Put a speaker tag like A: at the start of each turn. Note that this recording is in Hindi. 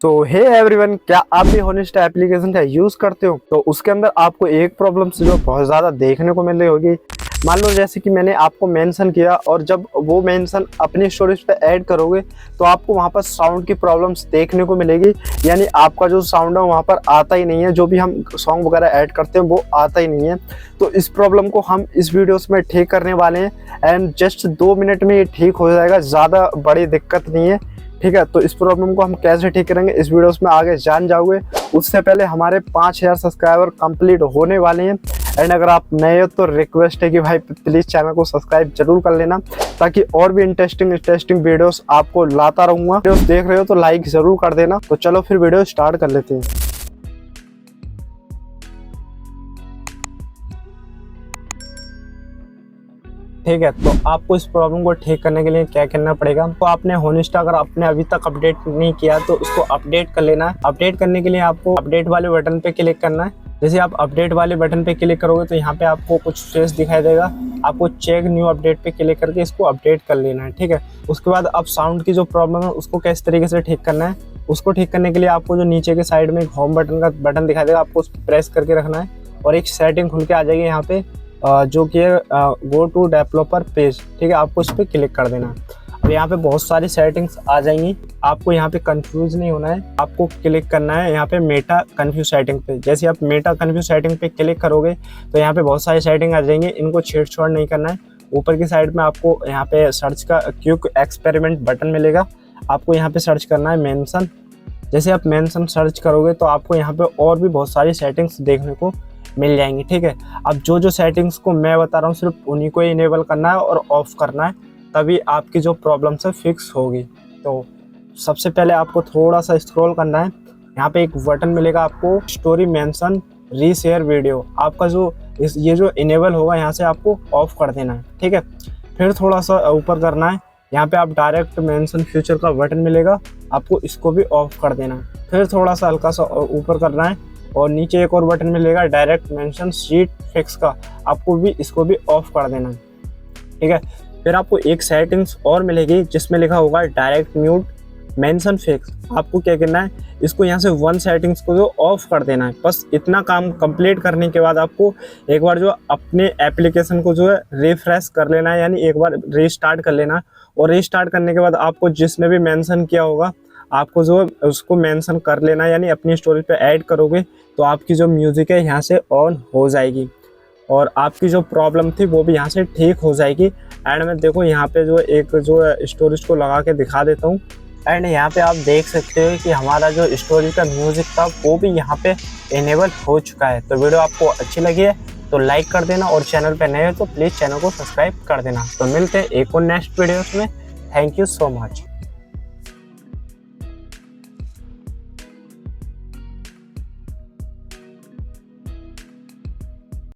A: तो हे एवरीवन, क्या आप भी होनेस्टा एप्लीकेशन का यूज करते हो? तो उसके अंदर आपको एक प्रॉब्लम जो बहुत ज्यादा देखने को मिल रही होगी। मान लो जैसे कि मैंने आपको मेंशन किया और जब वो मेंशन अपनी स्टोरेज पे ऐड करोगे तो आपको वहां पर साउंड की प्रॉब्लम्स देखने को मिलेगी। यानी आपका जो साउंड है वहां पर आता ही नहीं है, जो भी हम सॉन्ग वगैरह ऐड करते हैं वो आता ही नहीं है। तो इस प्रॉब्लम को हम इस वीडियोस में ठीक करने वाले हैं एंड जस्ट 2 मिनट में ये ठीक हो जाएगा, ज़्यादा बड़ी दिक्कत नहीं है। ठीक है, तो इस प्रॉब्लम को हम कैसे ठीक करेंगे इस वीडियोस में आगे जान जाओगे। उससे पहले हमारे 5000 सब्सक्राइबर कंप्लीट होने वाले हैं एंड अगर आप नए हो तो रिक्वेस्ट है कि भाई प्लीज़ चैनल को सब्सक्राइब जरूर कर लेना, ताकि और भी इंटरेस्टिंग वीडियोस आपको लाता रहूँगा। वीडियोस देख रहे हो तो लाइक ज़रूर कर देना। तो चलो फिर वीडियो स्टार्ट कर लेते हैं। ठीक है, तो आपको इस प्रॉब्लम को ठीक करने के लिए क्या करना पड़ेगा, तो आपने होनेस्टा अगर आपने अभी तक अपडेट नहीं किया तो उसको अपडेट कर लेना है। अपडेट करने के लिए आपको अपडेट वाले बटन पे क्लिक करना है। जैसे आप अपडेट वाले बटन पे क्लिक करोगे तो यहाँ पे आपको कुछ फेस दिखाई देगा। आपको चेक न्यू अपडेट पे क्लिक करके इसको अपडेट कर लेना है। ठीक है, उसके बाद अब साउंड की जो प्रॉब्लम है उसको किस तरीके से ठीक करना है, उसको ठीक करने के लिए आपको जो नीचे के साइड में होम बटन का बटन दिखाई देगा, आपको उस पर प्रेस करके रखना है और एक सेटिंग खुल के आ जाएगी यहाँ पे, जो कि है गो टू डेवलपर पेज। ठीक है, आपको इस पर क्लिक कर देना। अब यहाँ पे बहुत सारी सेटिंग्स आ जाएंगी, आपको यहाँ पे कंफ्यूज नहीं होना है। आपको क्लिक करना है यहाँ पे मेटा कन्फ्यूज सेटिंग पे। जैसे आप मेटा कन्फ्यूज सेटिंग पे क्लिक करोगे तो यहाँ पे बहुत सारी सेटिंग आ जाएंगे, इनको छेड़छाड़ नहीं करना है। ऊपर की साइड में आपको यहाँ पे सर्च का क्विक एक्सपेरिमेंट बटन मिलेगा, आपको यहाँ पे सर्च करना है मेंशन। जैसे आप मेंशन सर्च करोगे तो आपको यहाँ पे और भी बहुत सारी सेटिंग्स देखने को मिल जाएंगी। ठीक है, अब जो सेटिंग्स को मैं बता रहा हूँ सिर्फ उन्हीं को इनेबल करना है और ऑफ करना है, तभी आपकी जो प्रॉब्लम है फिक्स होगी। तो सबसे पहले आपको थोड़ा सा स्क्रॉल करना है, यहाँ पे एक बटन मिलेगा आपको स्टोरी मेंशन रीशेयर वीडियो। आपका जो ये जो इनेबल होगा यहाँ से आपको ऑफ कर देना है। ठीक है, फिर थोड़ा सा ऊपर करना है, यहाँ पे आप डायरेक्ट मेंशन फ्यूचर का बटन मिलेगा, आपको इसको भी ऑफ कर देना है। फिर थोड़ा सा हल्का सा ऊपर करना है और नीचे एक और बटन मिलेगा डायरेक्ट मेंशन शीट फिक्स का, आपको भी इसको भी ऑफ कर देना है। ठीक है, फिर आपको एक सेटिंग्स और मिलेगी जिसमें लिखा होगा डायरेक्ट म्यूट मेंशन फिक्स। आपको क्या करना है, इसको यहाँ से 1 सेटिंग्स को जो ऑफ कर देना है। बस इतना काम कंप्लीट करने के बाद आपको एक बार जो अपने एप्लीकेशन को जो है रिफ्रेश कर लेना है, यानी एक बार रीस्टार्ट कर लेना। और रीस्टार्ट करने के बाद आपको जिसने भी मेंशन किया होगा आपको जो उसको मेंशन कर लेना, यानी अपनी स्टोरेज पे ऐड करोगे तो आपकी जो म्यूज़िक है यहाँ से ऑन हो जाएगी और आपकी जो प्रॉब्लम थी वो भी यहाँ से ठीक हो जाएगी। एंड में देखो यहाँ पे जो एक जो स्टोरेज को लगा के दिखा देता हूँ एंड यहाँ पे आप देख सकते हो कि हमारा जो स्टोरेज का म्यूज़िक था वो भी यहाँ पे इनेबल हो चुका है। तो वीडियो आपको अच्छी लगी है तो लाइक कर देना और चैनल पे नए हो तो प्लीज़ चैनल को सब्सक्राइब कर देना। तो मिलते हैं एक और नेक्स्ट वीडियोस में। Thank you so much.